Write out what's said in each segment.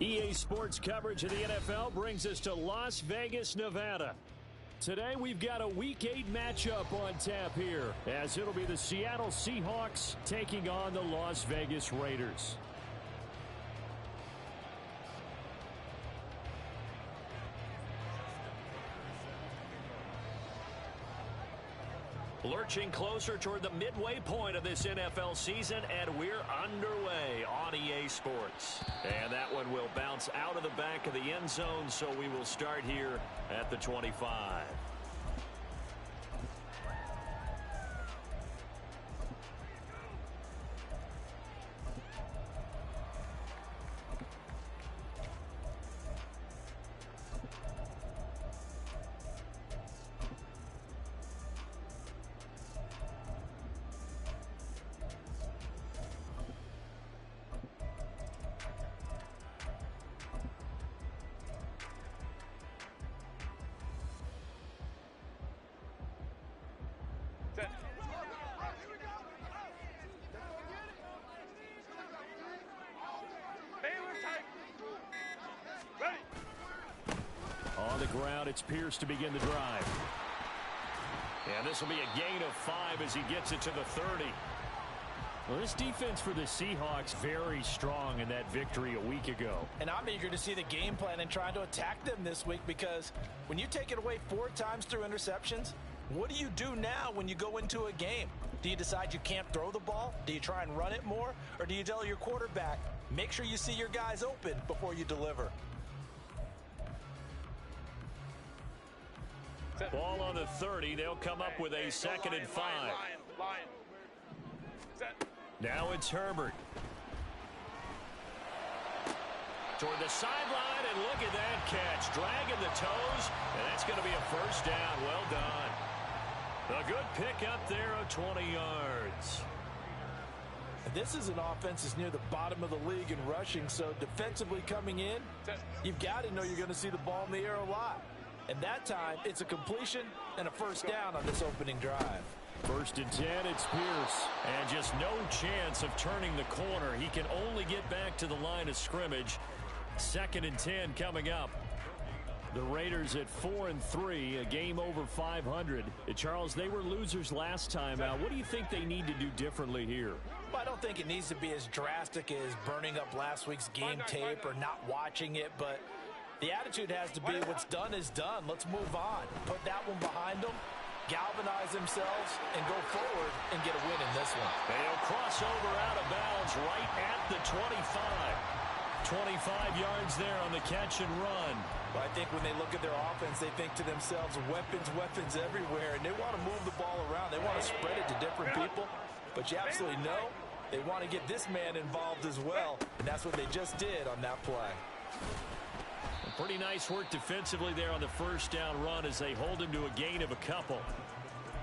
EA Sports coverage of the NFL brings us to Las Vegas, Nevada. Today we've got a Week 8 matchup on tap here, as it'll be the Seattle Seahawks taking on the Las Vegas Raiders. Lurching closer toward the midway point of this NFL season, and we're underway on EA Sports. And that one will bounce out of the back of the end zone, so we will start here at the 25. On the ground, it's Pierce to begin the drive. And this will be a gain of 5 as he gets it to the 30. Well, this defense for the Seahawks very strong in that victory a week ago. And I'm eager to see the game plan and trying to attack them this week, because when you take it away 4 times through interceptions, what do you do now when you go into a game? Do you decide you can't throw the ball? Do you try and run it more? Or do you tell your quarterback, make sure you see your guys open before you deliver? Ball on the 30. They'll come up with a 2nd and 5. Now it's Herbert. Toward the sideline, and look at that catch. Dragging the toes, and that's going to be a first down. Well done. A good pick up there of 20 yards. This is an offense that's near the bottom of the league in rushing, so defensively coming in, you've got to know you're going to see the ball in the air a lot. And that time, it's a completion and a first down on this opening drive. 1st and 10, it's Pierce. And just no chance of turning the corner. He can only get back to the line of scrimmage. 2nd and 10 coming up. The Raiders at 4-3, a game over 500. Charles, they were losers last time out. What do you think they need to do differently here? Well, I don't think it needs to be as drastic as burning up last week's game tape or not watching it, but the attitude has to be what's done is done. Let's move on. Put that one behind them, galvanize themselves, and go forward and get a win in this one. They'll cross over out of bounds right at the 25. 25 yards there on the catch and run. Well, I think when they look at their offense, they think to themselves, weapons everywhere, and they want to move the ball around. They want to spread it to different people, but you absolutely know they want to get this man involved as well, and that's what they just did on that play. Pretty nice work defensively there on the first down run as they hold him to a gain of a couple.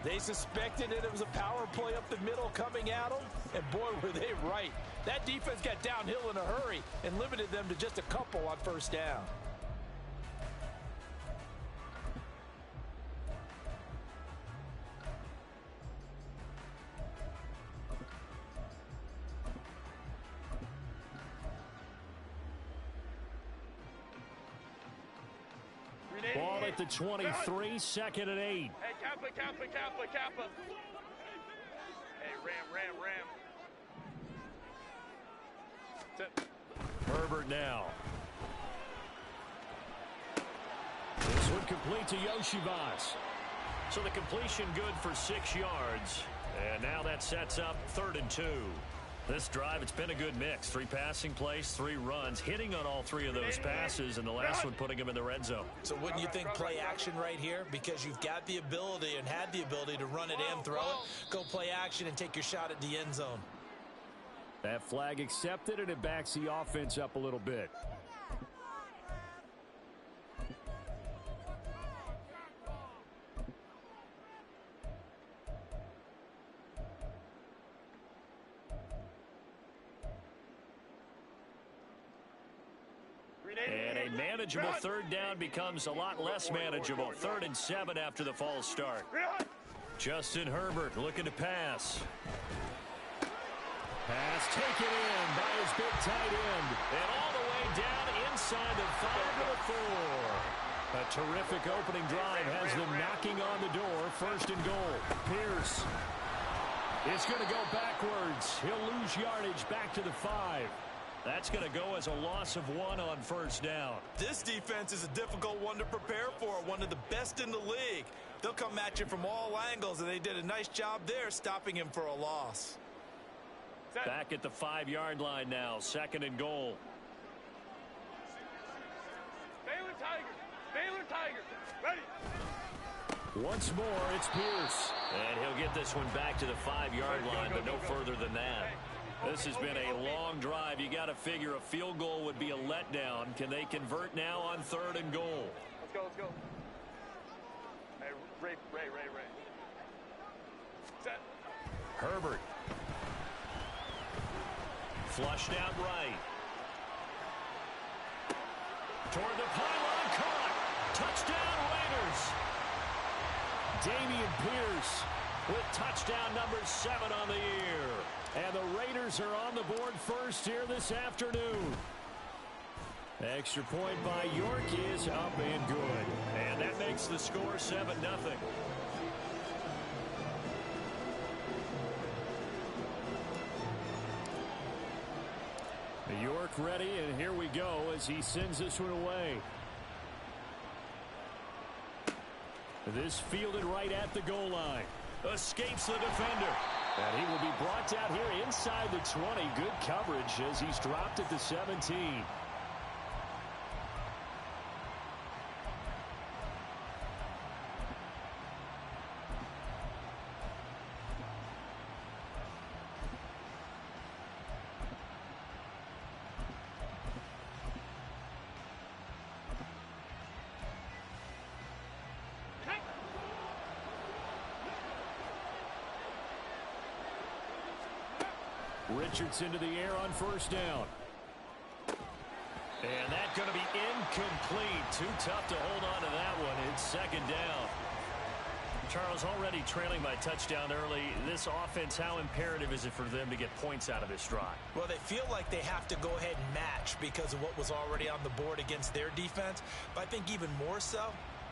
They suspected it was a power play up the middle coming at them, and boy, were they right. That defense got downhill in a hurry and limited them to just a couple on first down. Ball at the 23, 2nd and 8. Hey, Kappa. Hey, Ram. Herbert now. This one complete to Yoshivas. So the completion good for 6 yards. And now that sets up 3rd and 2. This drive, it's been a good mix. 3 passing plays, 3 runs, hitting on all 3 of those passes, and the last one putting him in the red zone. So wouldn't you think play action right here? Because you've got the ability and had the ability to run it and throw it. Go play action and take your shot at the end zone. That flag accepted, and it backs the offense up a little bit. And a manageable 3rd down becomes a lot less manageable. 3rd and 7 after the false start. Justin Herbert looking to pass. Pass taken in by his big tight end. And all the way down inside the 5 to the 4. A terrific opening drive has them knocking on the door. First and goal. Pierce. It's going to go backwards. He'll lose yardage back to the 5. That's going to go as a loss of 1 on first down. This defense is a difficult one to prepare for, one of the best in the league. They'll come at you from all angles, and they did a nice job there stopping him for a loss. Back at the 5-yard line now, second and goal. Baylor Tigers! Baylor Tigers! Ready! Once more, it's Pierce. And he'll get this one back to the 5-yard line, but no further than that. This has been a long drive. You got to figure a field goal would be a letdown. Can they convert now on third and goal? Let's go, let's go. Hey, Ray. Set. Herbert. Flushed out right. Toward the pylon, caught. Touchdown, Raiders. Damian Pierce with touchdown number 7 on the year. And the Raiders are on the board first here this afternoon. Extra point by York is up and good. And that makes the score 7-0. York ready, and here we go as he sends this one away. This fielded right at the goal line. Escapes the defender. And he will be brought down here inside the 20. Good coverage as he's dropped at the 17. Richardson to the air on first down. And that's going to be incomplete. Too tough to hold on to that one. It's second down. Charles, already trailing by touchdown early. This offense, how imperative is it for them to get points out of this drive? Well, they feel like they have to go ahead and match because of what was already on the board against their defense. But I think even more so,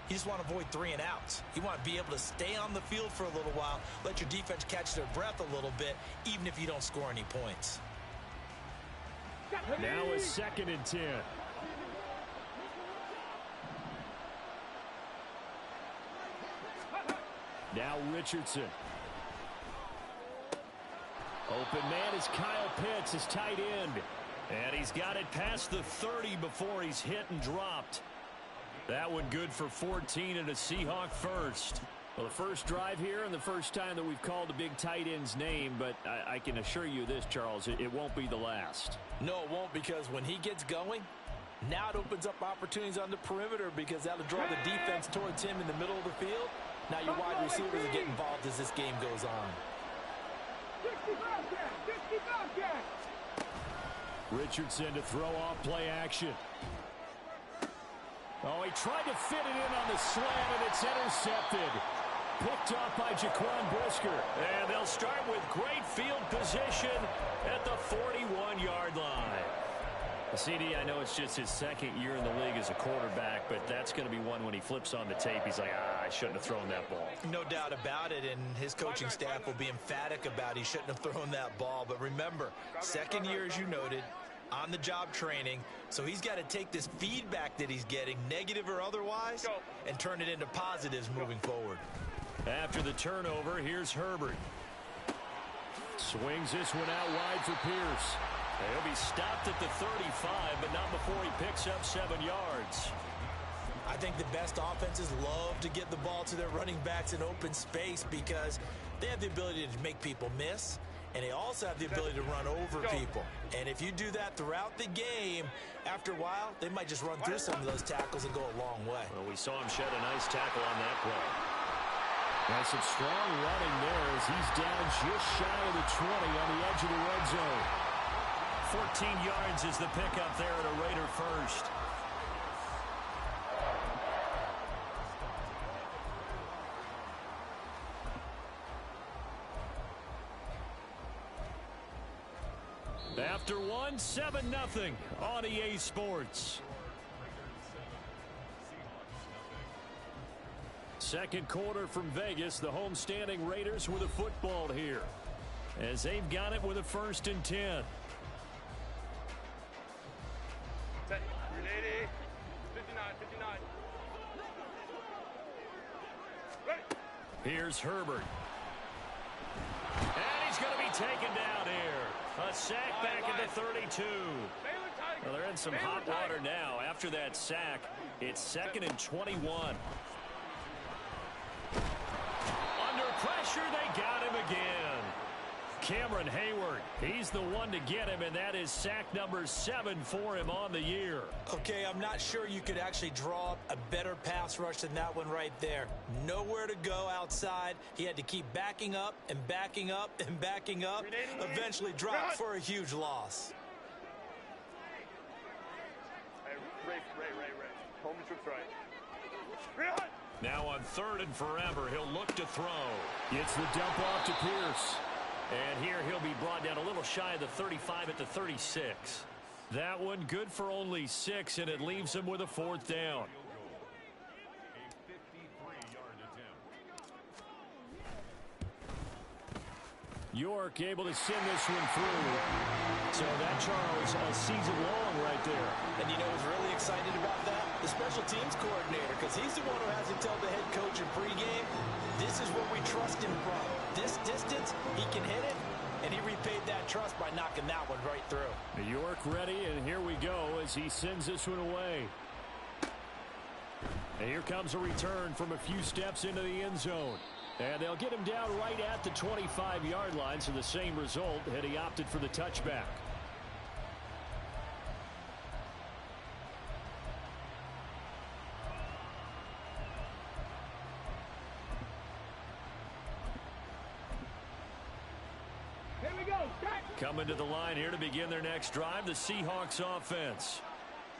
you just want to avoid 3 and outs. You want to be able to stay on the field for a little while, let your defense catch their breath a little bit, even if you don't score any points. Now a second and 10. Now Richardson. Open man is Kyle Pitts, his tight end. And he's got it past the 30 before he's hit and dropped. That one good for 14 and a Seahawk first. Well, the first drive here and the first time that we've called the big tight end's name, but I can assure you this, Charles, it won't be the last. No, it won't, because when he gets going, now it opens up opportunities on the perimeter because that'll draw the defense towards him in the middle of the field. Now your wide receivers will get involved as this game goes on. Richardson to throw off play action. Oh, he tried to fit it in on the slant, and it's intercepted. Picked off by Jaquan Brisker. And they'll start with great field position at the 41-yard line. CD, I know it's just his second year in the league as a quarterback, but that's going to be one when he flips on the tape. He's like, I shouldn't have thrown that ball. No doubt about it, and his coaching staff will be emphatic about he shouldn't have thrown that ball. But remember, second year, as you noted, on-the-job training, so he's got to take this feedback that he's getting, negative or otherwise, and turn it into positives moving forward. After the turnover, here's Herbert. Swings this one out wide for Pierce. He'll be stopped at the 35, but not before he picks up 7 yards. I think the best offenses love to get the ball to their running backs in open space because they have the ability to make people miss, and they also have the ability to run over people. And if you do that throughout the game, after a while, they might just run through some of those tackles and go a long way. Well, we saw him shed a nice tackle on that play. Now some strong running there as he's down just shy of the 20 on the edge of the red zone. 14 yards is the pickup there at a Raider first. After one, 7-0 on EA Sports. Second quarter from Vegas. The homestanding Raiders with a football here, as they've got it with a 1st and 10. Set. 380. 59. 59. Ready. Here's Herbert. And he's going to be taken down here. A sack back into 32. Well, they're in some hot water now. After that sack, it's 2nd and 21. Under pressure, they got him again. Cameron Hayward, he's the one to get him, and that is sack number 7 for him on the year. Okay, I'm not sure you could actually draw up a better pass rush than that one right there. Nowhere to go outside. He had to keep backing up and backing up and backing up. Eventually dropped for a huge loss. Ray. Home trip's right. Now on 3rd and forever, he'll look to throw. Gets the dump off to Pierce. And here he'll be brought down a little shy of the 35 at the 36. That one good for only 6, and it leaves him with a 4th down. York able to send this one through. So that, Charles, a season long right there. And you know who's really excited about that? The special teams coordinator, because he's the one who has to tell the head coach in pregame, this is what we trust him from. This distance, he can hit it, and he repaid that trust by knocking that one right through. York ready, and here we go as he sends this one away. And here comes a return from a few steps into the end zone. And they'll get him down right at the 25-yard line, so the same result had he opted for the touchback. Here we go. Coming to the line here to begin their next drive, the Seahawks offense.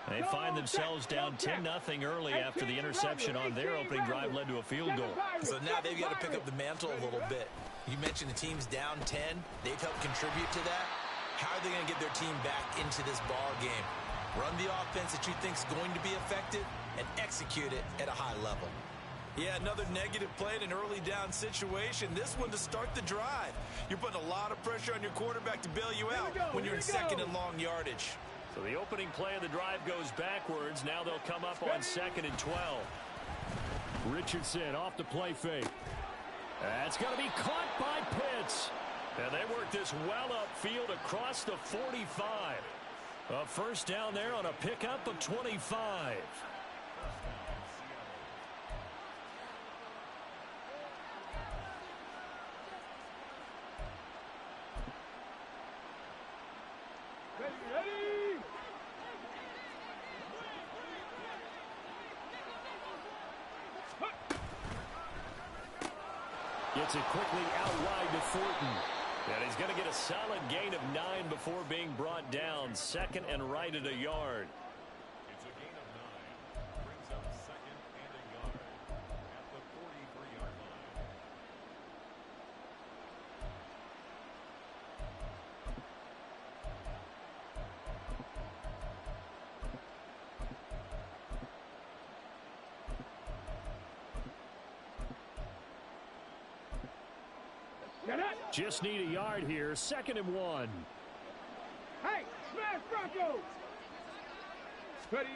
They find themselves down 10-0 early after the interception on their opening drive led to a field goal. So now they've got to pick up the mantle a little bit. You mentioned the team's down 10. They've helped contribute to that. How are they going to get their team back into this ball game? Run the offense that you think is going to be effective and execute it at a high level. Yeah, another negative play in an early down situation. This one to start the drive. You're putting a lot of pressure on your quarterback to bail you out when you're in 2nd and long yardage. So the opening play of the drive goes backwards. Now they'll come up on 2nd and 12. Richardson off the play fake. That's going to be caught by Pitts. And they work this well upfield across the 45. A 1st down there on a pickup of 25. Gets it quickly out wide to Thornton. And he's going to get a solid gain of 9 before being brought down. 2nd and right at a yard. It's a gain of 9. Brings up 2nd and a yard at the 43-yard line. Just need a yard here. 2nd and 1. Hey, smash Broncos! Ready.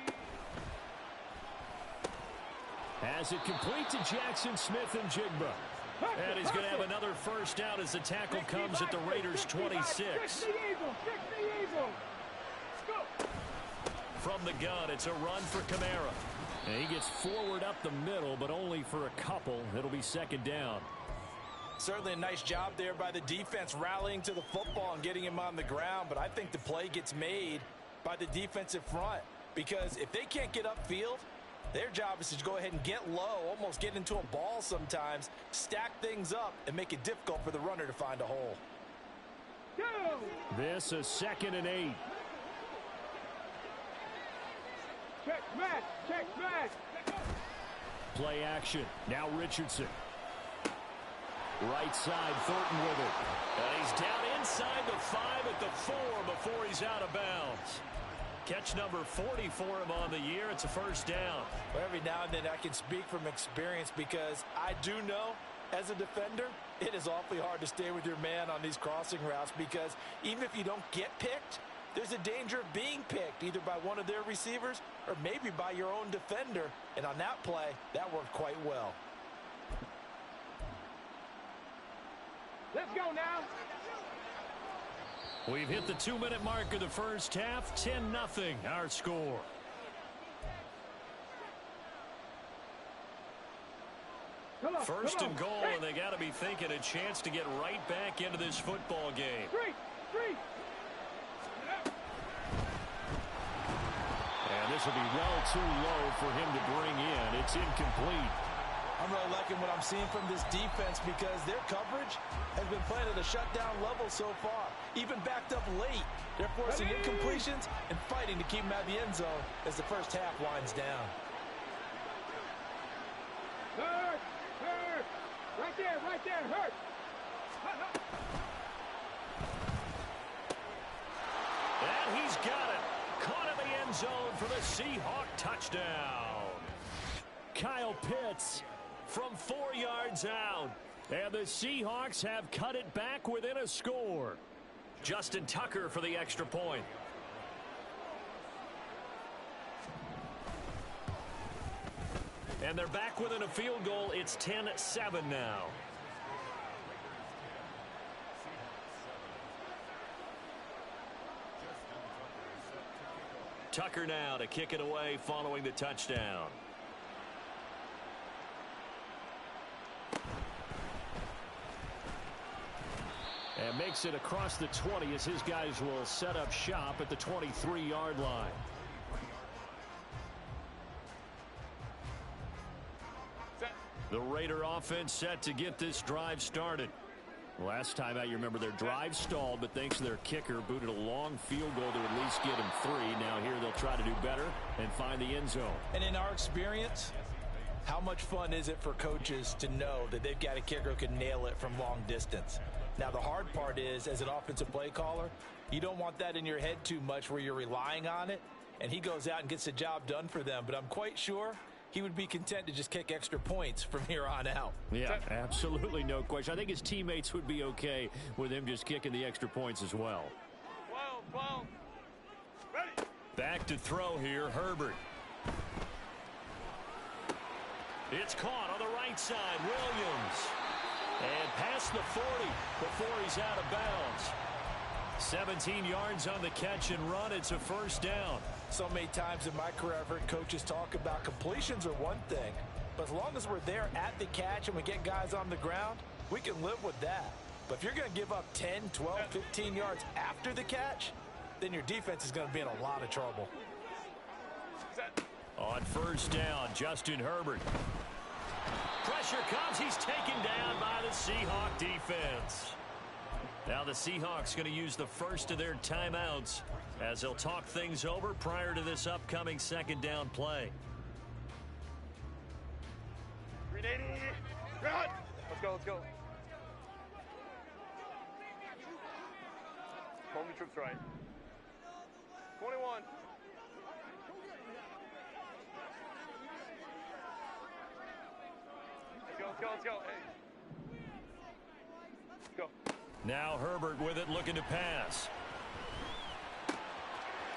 Has it complete to Jackson Smith and Jigba. And he's going to have another 1st down as the tackle comes at the Raiders' 26. From the gun, it's a run for Kamara. And he gets forward up the middle, but only for a couple. It'll be 2nd down. Certainly a nice job there by the defense rallying to the football and getting him on the ground, but I think the play gets made by the defensive front, because if they can't get upfield, their job is to go ahead and get low, almost get into a ball sometimes, stack things up, and make it difficult for the runner to find a hole. This is 2nd and 8. Check smash! Check smash! Play action. Now Richardson. Right side, Thornton with it. And he's down inside the 5 at the 4 before he's out of bounds. Catch number 40 for him on the year. It's a first down. Well, every now and then I can speak from experience because I do know as a defender, it is awfully hard to stay with your man on these crossing routes because even if you don't get picked, there's a danger of being picked either by one of their receivers or maybe by your own defender. And on that play, that worked quite well. Let's go now. We've hit the 2-minute mark of the first half. 10-0 our score. First and goal, and they got to be thinking a chance to get right back into this football game. Three. And this will be well too low for him to bring in. It's incomplete. I'm really liking what I'm seeing from this defense because their coverage has been playing at a shutdown level so far. Even backed up late, they're forcing incompletions and fighting to keep them out of the end zone as the first half winds down. Hurt. Right there, hurt. And he's got it. Caught in the end zone for the Seahawk touchdown. Kyle Pitts from 4 yards out. And the Seahawks have cut it back within a score. Justin Tucker for the extra point. And they're back within a field goal. It's 10-7 now. Tucker now to kick it away following the touchdown. And makes it across the 20 as his guys will set up shop at the 23-yard line. The Raider offense set to get this drive started. Last time out, you remember their drive stalled, but thanks to their kicker, booted a long field goal to at least get him 3. Now here they'll try to do better and find the end zone. And in our experience, how much fun is it for coaches to know that they've got a kicker who can nail it from long distance? Now, the hard part is, as an offensive play caller, you don't want that in your head too much where you're relying on it, and he goes out and gets the job done for them. But I'm quite sure he would be content to just kick extra points from here on out. Yeah, absolutely no question. I think his teammates would be okay with him just kicking the extra points as well. 12. Ready. Back to throw here, Herbert. It's caught on the right side, Williams. And past the 40 before he's out of bounds. 17 yards on the catch and run. It's a first down. So many times in my career I've heard coaches talk about completions are one thing, but as long as we're there at the catch and we get guys on the ground, we can live with that. But if you're going to give up 10, 12, 15 yards after the catch, then your defense is going to be in a lot of trouble. On first down, Justin Herbert. Pressure comes. He's taken down by the Seahawk defense. Now the Seahawks going to use the first of their timeouts as they'll talk things over prior to this upcoming second down play. 380. Run. Let's go. Hold the troops right. 21. Let's go. Hey. Let's go. Now Herbert with it, looking to pass.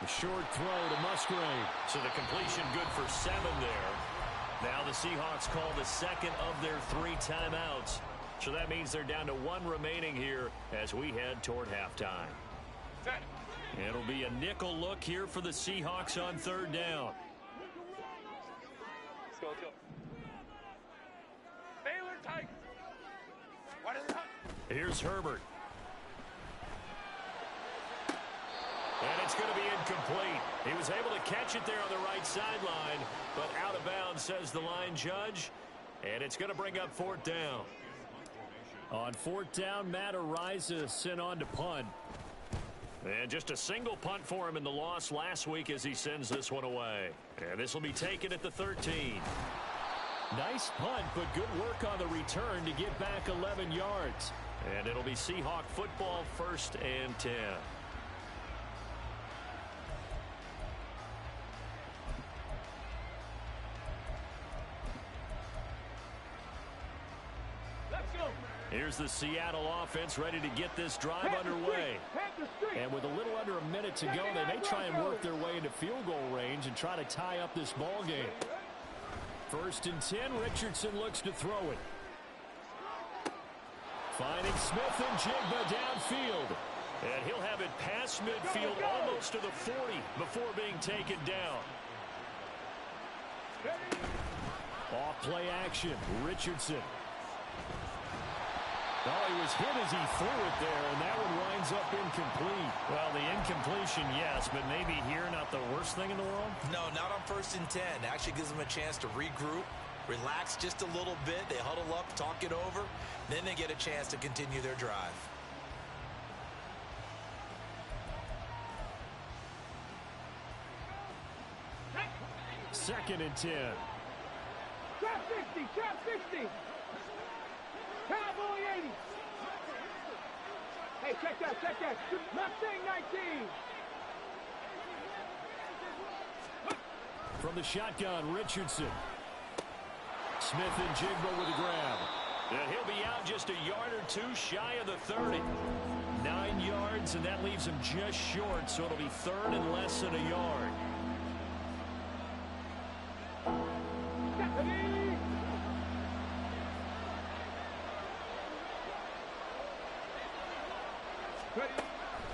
A short throw to Musgrave. So the completion good for 7 there. Now the Seahawks call the second of their 3 timeouts. So that means they're down to 1 remaining here as we head toward halftime. Set. It'll be a nickel look here for the Seahawks on third down. Let's go. Baylor Tigers. Why did it not? Here's Herbert. And it's going to be incomplete. He was able to catch it there on the right sideline, but out of bounds, says the line judge. And it's going to bring up 4th down. On 4th down, Matt Ariza sent on to punt. And just a single punt for him in the loss last week as he sends this one away. And this will be taken at the 13. Nice punt, but good work on the return to get back 11 yards. And it'll be Seahawk football, 1st and 10. Here's the Seattle offense ready to get this drive underway. And with a little under a minute to go, they may try and work their way into field goal range and try to tie up this ball game. 1st and 10, Richardson looks to throw it. Finding Smith and Jigba downfield. And he'll have it past midfield almost to the 40 before being taken down. Off play action, Richardson. Oh, he was hit as he threw it there, and that one winds up incomplete. Well, the incompletion, yes, but maybe here not the worst thing in the world? No, not on 1st and 10. Actually gives them a chance to regroup, relax just a little bit. They huddle up, talk it over. Then they get a chance to continue their drive. Second and 10. Trap 60, trap 60. Cowboy 80. Hey, check that, check that. Mustang 19. From the shotgun, Richardson. Smith and Jigba with a grab. And he'll be out just a yard or two shy of the 30. 9 yards, and that leaves him just short, so it'll be 3rd and less than a yard.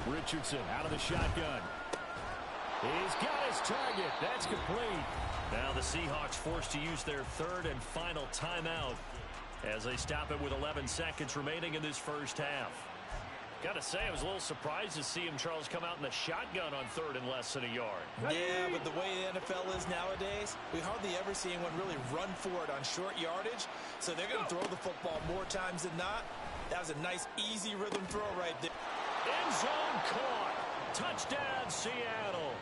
Richardson out of the shotgun. He's got his target. That's complete. Now the Seahawks forced to use their 3rd and final timeout as they stop it with 11 seconds remaining in this first half. Got to say, I was a little surprised to see him, Charles, come out in the shotgun on 3rd and less than a yard. Yeah, but the way the NFL is nowadays, we hardly ever see anyone really run for it on short yardage. So they're going to throw the football more times than not. That was a nice, easy rhythm throw right there. End zone caught. Touchdown, Seattle.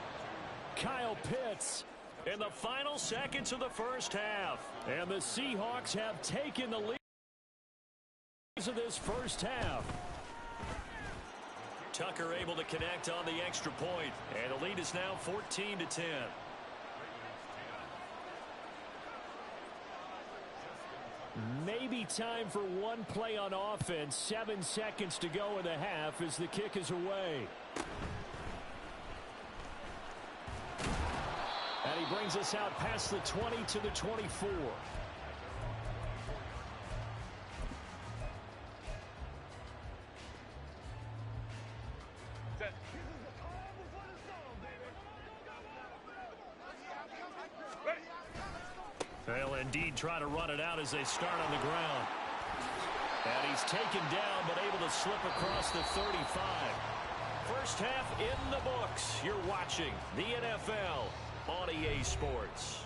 Kyle Pitts in the final seconds of the first half. And the Seahawks have taken the lead of this first half. Tucker able to connect on the extra point. And the lead is now 14-10. Maybe time for one play on offense. 7 seconds to go in the half as the kick is away. And he brings us out past the 20 to the 24. They'll indeed try to run it out as they start on the ground. And he's taken down but able to slip across the 35. First half in the books. You're watching the NFL on EA Sports.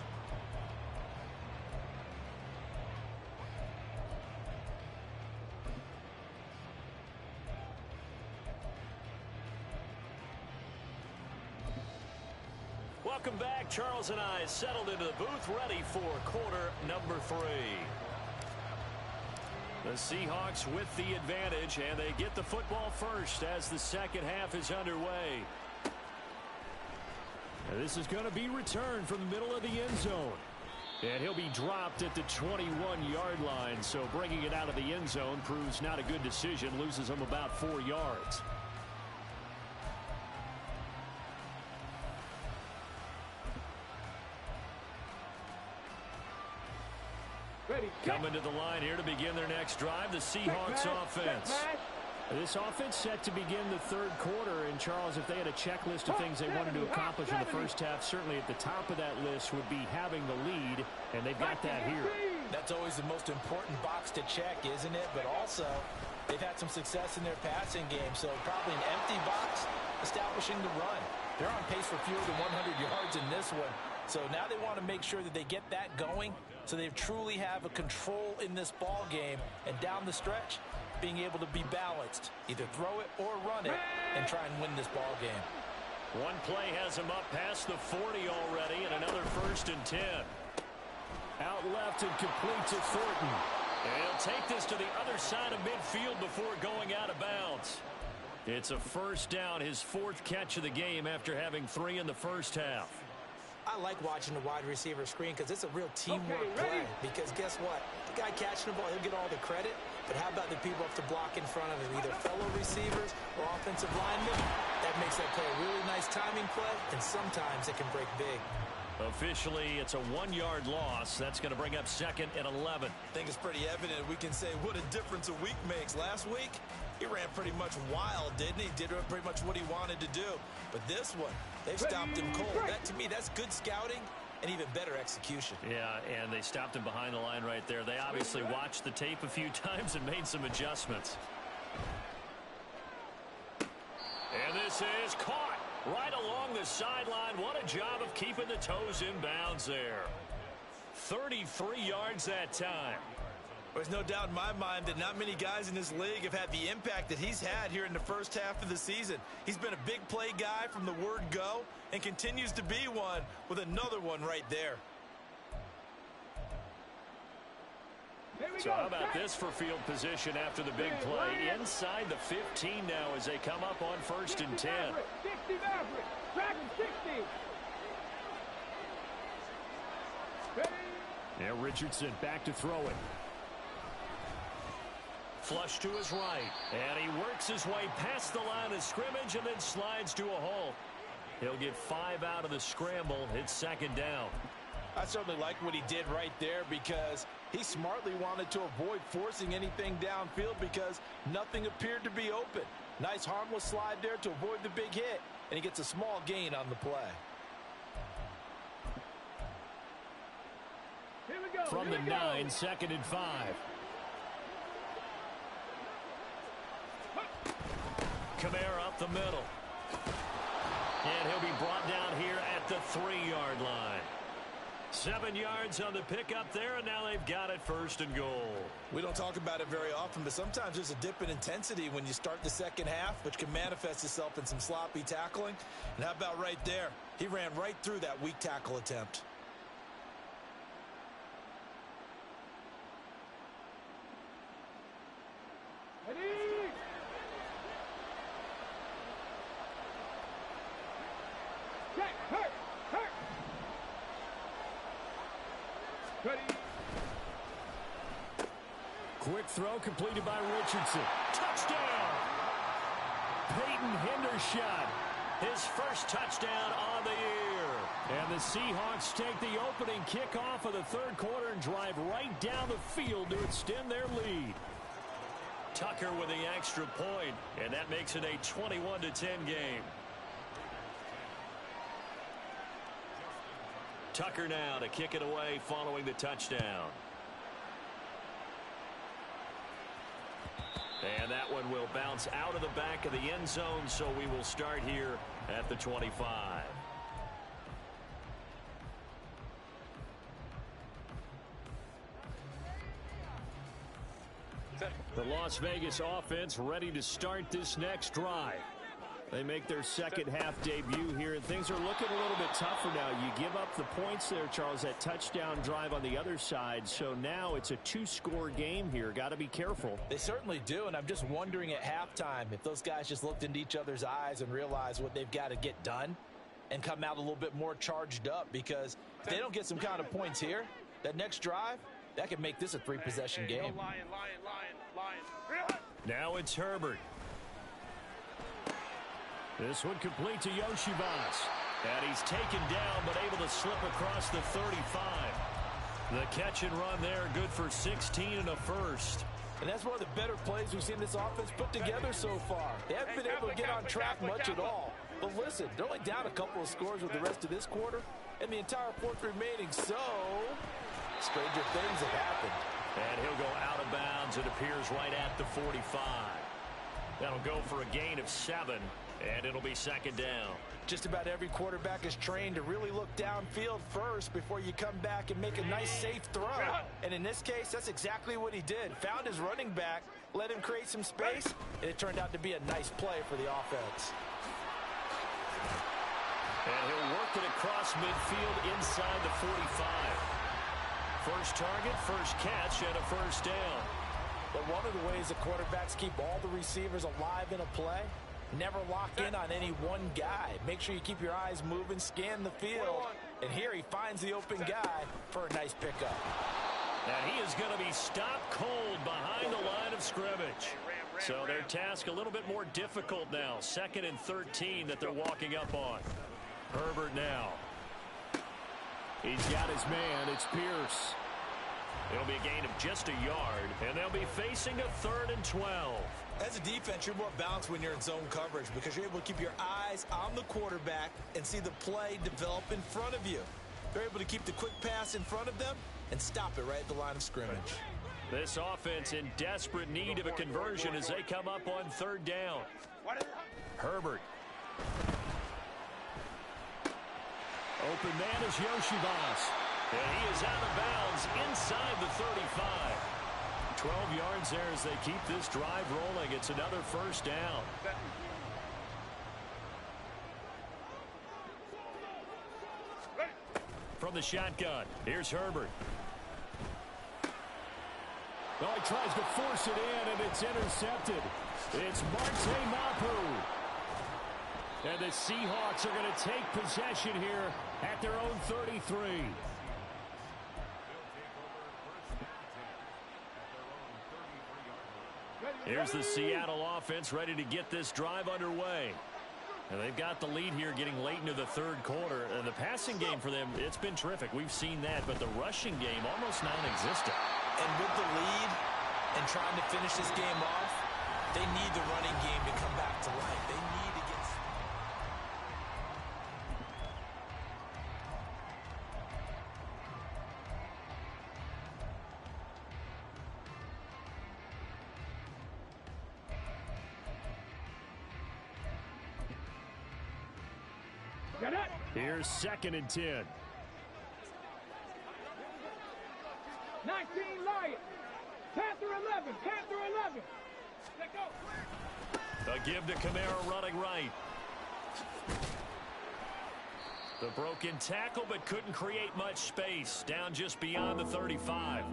Welcome back. Charles and I settled into the booth ready for quarter number 3. The Seahawks with the advantage, and they get the football first as the second half is underway. And this is going to be returned from the middle of the end zone. And he'll be dropped at the 21-yard line, so bringing it out of the end zone proves not a good decision, loses him about 4 yards. Coming to the line here to begin their next drive, the Seahawks offense. This offense set to begin the third quarter, and Charles, if they had a checklist of things they wanted to accomplish in the first half, certainly at the top of that list would be having the lead, and they've got that here. That's always the most important box to check, isn't it? But also, they've had some success in their passing game, so probably an empty box establishing the run. They're on pace for fewer than 100 yards in this one. So now they want to make sure that they get that going so they truly have a control in this ball game, and down the stretch, being able to be balanced, either throw it or run it, and try and win this ball game. One play has him up past the 40 already, and another 1st and 10. Out left and complete to Thornton. And he'll take this to the other side of midfield before going out of bounds. It's a first down, his 4th catch of the game after having 3 in the first half. I like watching the wide receiver screen because it's a real teamwork play. Because guess what? The guy catching the ball, he'll get all the credit. But how about the people up to block in front of him, either fellow receivers or offensive linemen? That makes that play a really nice timing play, and sometimes it can break big. Officially, it's a 1-yard loss. That's going to bring up 2nd and 11. I think it's pretty evident we can say what a difference a week makes. Last week, he ran pretty much wild, didn't he? Did pretty much what he wanted to do. But this one, they've stopped him cold. That, to me, that's good scouting and even better execution. Yeah, and they stopped him behind the line right there. They obviously watched the tape a few times and made some adjustments. And this is caught right along the sideline. What a job of keeping the toes in bounds there. 33 yards that time. There's no doubt in my mind that not many guys in this league have had the impact that he's had here in the first half of the season. He's been a big play guy from the word go and continues to be one with another one right there. So how about this for field position after the big play? Inside the 15 now as they come up on 1st and 10. 60 Maverick. Track 60. Now Richardson back to throw it. Flush to his right. And he works his way past the line of scrimmage and then slides to a halt. He'll get 5 out of the scramble. It's 2nd down. I certainly like what he did right there because he smartly wanted to avoid forcing anything downfield because nothing appeared to be open. Nice harmless slide there to avoid the big hit, and he gets a small gain on the play. Here we go. From the 9, 2nd and 5. Kamara up the middle. And he'll be brought down here at the 3-yard line. 7 yards on the pickup there, and now they've got it 1st and goal. We don't talk about it very often, but sometimes there's a dip in intensity when you start the second half, which can manifest itself in some sloppy tackling. And how about right there? He ran right through that weak tackle attempt. Ready? Check. Hurt. Ready? Quick throw completed by Richardson. Touchdown! Peyton Hendershot. His first touchdown on the year. And the Seahawks take the opening kickoff of the 3rd quarter and drive right down the field to extend their lead. Tucker with the extra point, and that makes it a 21-10 game. Tucker now to kick it away following the touchdown. And that one will bounce out of the back of the end zone, so we will start here at the 25. The Las Vegas offense ready to start this next drive. They make their second half debut here, and things are looking a little bit tougher now. You give up the points there, Charles, that touchdown drive on the other side. So now it's a 2-score game here. Got to be careful. They certainly do, and I'm just wondering at halftime if those guys just looked into each other's eyes and realized what they've got to get done and come out a little bit more charged up, because if they don't get some kind of points here, that next drive, that could make this a 3-possession game. Lion. Now it's Herbert. This one complete to Yoshivas. And he's taken down but able to slip across the 35. The catch and run there, good for 16 and a first. And that's one of the better plays we've seen this offense put together so far. They haven't been able to get on track much at all. But listen, they're only down a couple of scores with the rest of this quarter and the entire 4th remaining. So, stranger things have happened. And he'll go out of bounds, it appears, right at the 45. That'll go for a gain of 7, and it'll be 2nd down. Just about every quarterback is trained to really look downfield first before you come back and make a nice, safe throw. And in this case, that's exactly what he did. Found his running back, let him create some space, and it turned out to be a nice play for the offense. And he'll work it across midfield inside the 45. First target, first catch, and a first down. But one of the ways the quarterbacks keep all the receivers alive in a play, never lock in on any one guy. Make sure you keep your eyes moving, scan the field. And here he finds the open guy for a nice pickup. And he is going to be stopped cold behind the line of scrimmage. So their task a little bit more difficult now. 2nd and 13 that they're walking up on. Herbert now. He's got his man. It's Pierce. It'll be a gain of just a yard, and they'll be facing a 3rd and 12. As a defense, you're more balanced when you're in zone coverage because you're able to keep your eyes on the quarterback and see the play develop in front of you. They're able to keep the quick pass in front of them and stop it right at the line of scrimmage. This offense in desperate need of a conversion as they come up on 3rd down. Herbert. Open man is Yoshibas. And he is out of bounds inside the 35. 12 yards there as they keep this drive rolling. It's another 1st down. From the shotgun, here's Herbert. Oh, he tries to force it in, and it's intercepted. It's Marte Mapu. And the Seahawks are going to take possession here at their own 33. Here's the Seattle offense ready to get this drive underway. And they've got the lead here getting late into the 3rd quarter. And the passing game for them, it's been terrific. We've seen that, but the rushing game almost non-existent. And with the lead and trying to finish this game off, they need the running game to come back to life. They need to get... Here's 2nd and 10. 19 Lions. Panther 11. Panther 11. Let go. A give to Kamara running right. The broken tackle, but couldn't create much space. Down just beyond the 35.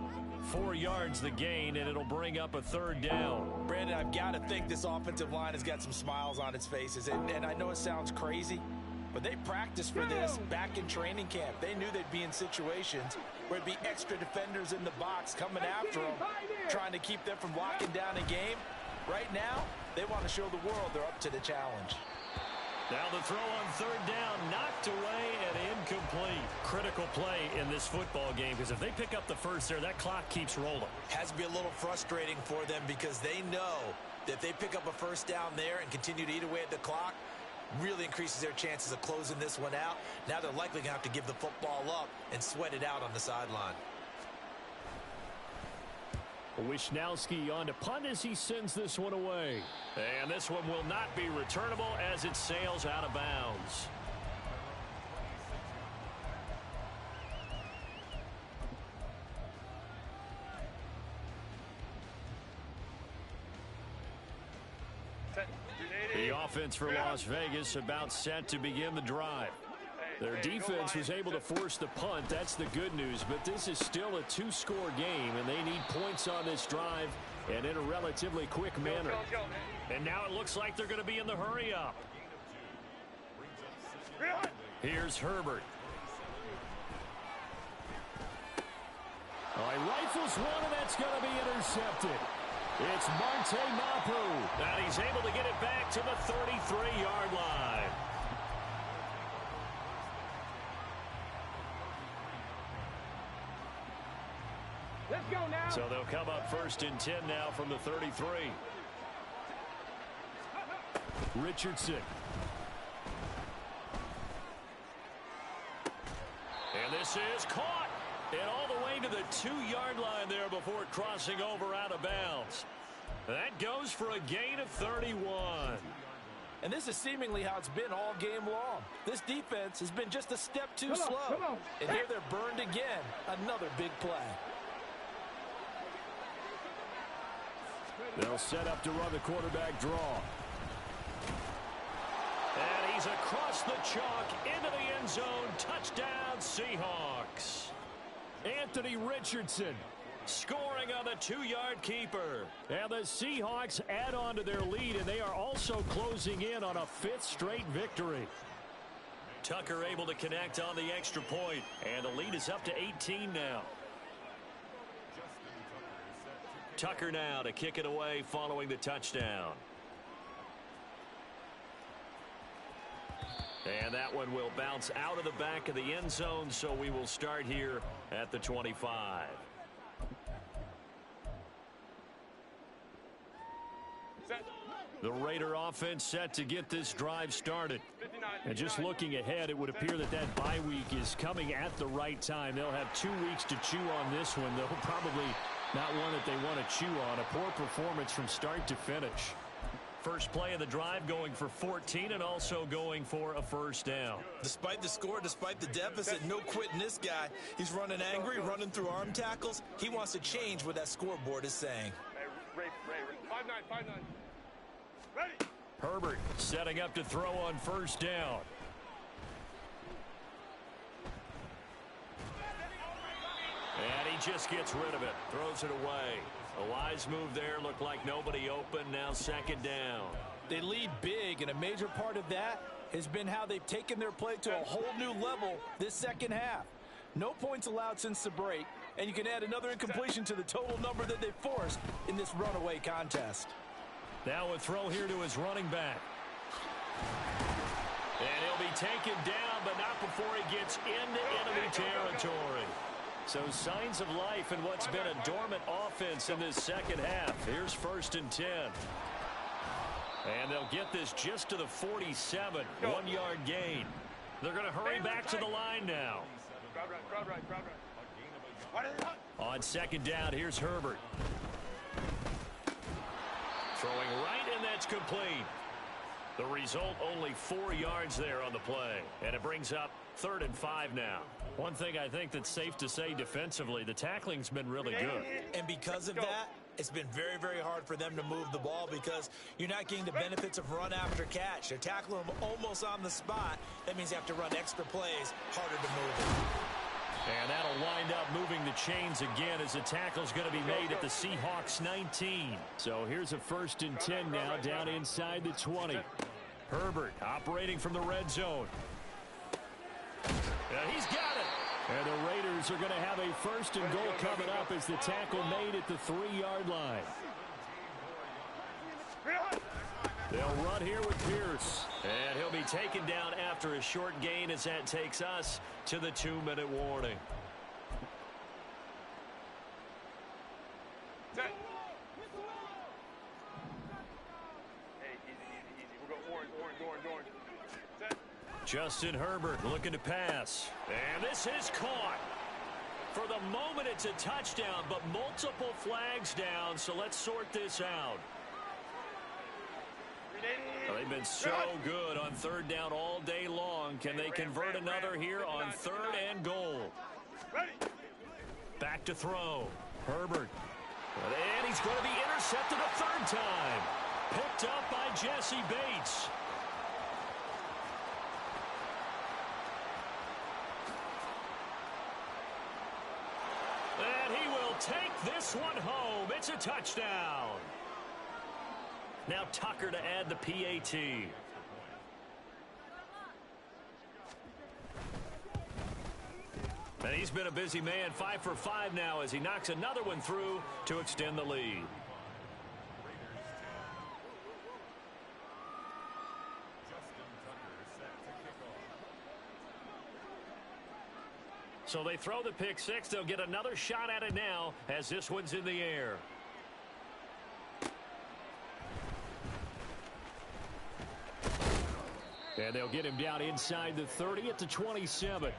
4 yards the gain, and it'll bring up a 3rd down. Brandon, I've got to think this offensive line has got some smiles on its faces. And I know it sounds crazy, but they practiced for this back in training camp. They knew they'd be in situations where it'd be extra defenders in the box coming after them, trying to keep them from locking down a game. Right now, they want to show the world they're up to the challenge. Now the throw on 3rd down, knocked away and incomplete. Critical play in this football game because if they pick up the first there, that clock keeps rolling. Has to be a little frustrating for them because they know that if they pick up a 1st down there and continue to eat away at the clock, really increases their chances of closing this one out. Now they're likely going to have to give the football up and sweat it out on the sideline. Wisnowski on to punt as he sends this one away. And this one will not be returnable as it sails out of bounds. The offense for Las Vegas about set to begin the drive. Their defense was able to force the punt. That's the good news. But this is still a 2-score game, and they need points on this drive and in a relatively quick manner. And now it looks like they're going to be in the hurry-up. Here's Herbert. He rifles one, and that's going to be intercepted. It's Marte Mapu. And he's able to get it back to the 33-yard line. Let's go now. So they'll come up 1st and 10 now from the 33. Richardson. And this is caught. And all the way to the 2-yard line there before crossing over out of bounds. That goes for a gain of 31. And this is seemingly how it's been all game long. This defense has been just a step too slow. And here they're burned again. Another big play. They'll set up to run the quarterback draw. And he's across the chalk into the end zone. Touchdown, Seahawks. Anthony Richardson scoring on the 2-yard keeper. And the Seahawks add on to their lead, and they are also closing in on a 5th straight victory. Tucker able to connect on the extra point, and the lead is up to 18 now. Tucker now to kick it away following the touchdown. And that one will bounce out of the back of the end zone, so we will start here at the 25. The Raider offense set to get this drive started. And just looking ahead, it would appear that that bye week is coming at the right time. They'll have 2 weeks to chew on this one, though probably not one that they want to chew on. A poor performance from start to finish. First play of the drive going for 14 and also going for a first down. Despite the score, despite the deficit, no quitting this guy. He's running angry, running through arm tackles. He wants to change what that scoreboard is saying. Ray. 5-9. Ready. Herbert setting up to throw on first down. And he just gets rid of it. Throws it away. A wise move there. Looked like nobody open. Now second down. They lead big, and a major part of that has been how they've taken their play to a whole new level this second half. No points allowed since the break, and you can add another incompletion to the total number that they forced in this runaway contest. Now a throw here to his running back. And he'll be taken down, but not before he gets into enemy territory. So signs of life in what's been a dormant offense in this second half. Here's 1st and 10. And they'll get this just to the 47. 1-yard gain. They're going to hurry back to the line now. Crowd right. On second down, here's Herbert. Throwing right, and that's complete. The result, only 4 yards there on the play. And it brings up 3rd and 5 now. One thing I think that's safe to say defensively, the tackling's been really good. And because of that, it's been very, very hard for them to move the ball because you're not getting the benefits of run after catch. They're tackling them almost on the spot. That means you have to run extra plays, harder to move it. And that'll wind up moving the chains again as the tackle's going to be made at the Seahawks 19. So here's a 1st and 10 now down inside the 20. Herbert operating from the red zone. He's got it. And the Raiders are going to have a 1st and goal coming up as the tackle made at the 3-yard line. They'll run here with Pierce. And he'll be taken down after a short gain as that takes us to the 2-minute warning. Hey, easy. We'll go orange. Set. Justin Herbert looking to pass. And this is caught. For the moment, it's a touchdown, but multiple flags down, so let's sort this out. Well, they've been so good on 3rd down all day long. Can they convert another here on 3rd and goal? Back to throw. Herbert. And he's going to be intercepted a 3rd time. Picked up by Jesse Bates. And he will take this one home. It's a touchdown. Now Tucker to add the PAT. And he's been a busy man, 5 for 5 now as he knocks another one through to extend the lead. So they throw the pick 6. They'll get another shot at it now as this one's in the air. And they'll get him down inside the 30 at the 27.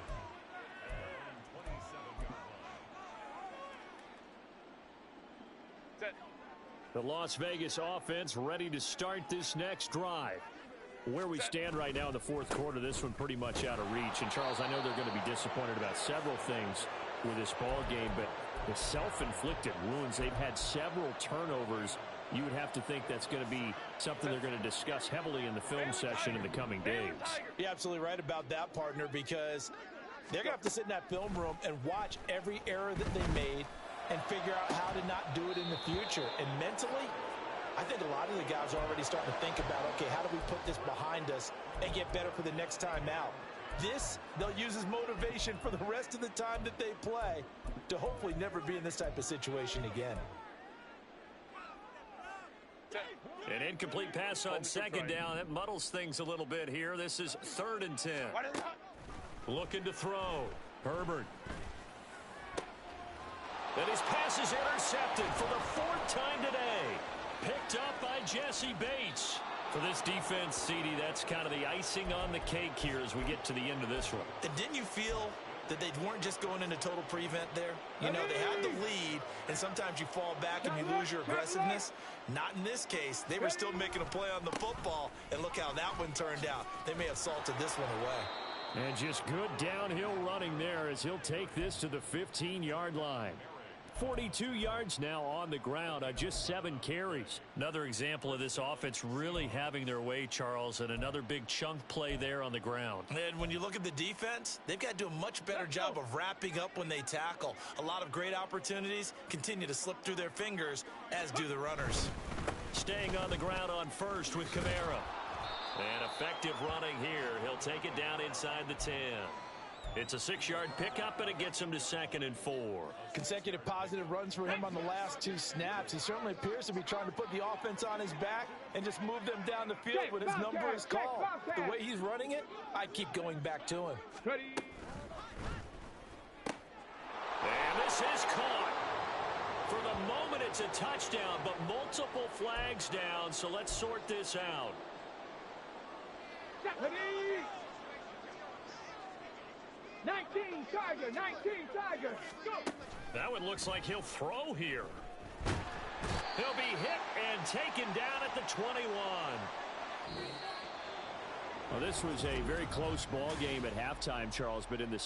The Las Vegas offense ready to start this next drive. Where we stand right now in the 4th quarter, this one pretty much out of reach. And, Charles, I know they're going to be disappointed about several things with this ball game, but the self-inflicted wounds, they've had several turnovers. You would have to think that's going to be something they're going to discuss heavily in the film session in the coming days. You're absolutely right about that, partner, because they're going to have to sit in that film room and watch every error that they made and figure out how to not do it in the future. And mentally, I think a lot of the guys are already starting to think about, okay, how do we put this behind us and get better for the next time out? This, they'll use as motivation for the rest of the time that they play to hopefully never be in this type of situation again. An incomplete pass on second down. That muddles things a little bit here. This is 3rd and 10. Looking to throw. Herbert. And his pass is intercepted for the 4th time today. Picked up by Jesse Bates. For this defense, CD, that's kind of the icing on the cake here as we get to the end of this one. And didn't you feel that they weren't just going into total prevent there? You know, they had the lead, and sometimes you fall back and you lose your aggressiveness. Not in this case. They were still making a play on the football, and look how that one turned out. They may have salted this one away. And just good downhill running there as he'll take this to the 15-yard line. 42 yards now on the ground on just 7 carries. Another example of this offense really having their way, Charles, and another big chunk play there on the ground. And when you look at the defense, they've got to do a much better job of wrapping up when they tackle. A lot of great opportunities continue to slip through their fingers, as do the runners. Staying on the ground on first with Kamara. And effective running here. He'll take it down inside the 10. It's a 6-yard pickup, and it gets him to 2nd and 4. Consecutive positive runs for him on the last 2 snaps. He certainly appears to be trying to put the offense on his back and just move them down the field when his number is called. The way he's running it, I'd keep going back to him. And this is caught. For the moment, it's a touchdown, but multiple flags down, so let's sort this out. 19 Tiger, 19 Tiger, go! That one looks like he'll throw here. He'll be hit and taken down at the 21. Well, this was a very close ball game at halftime, Charles, but in the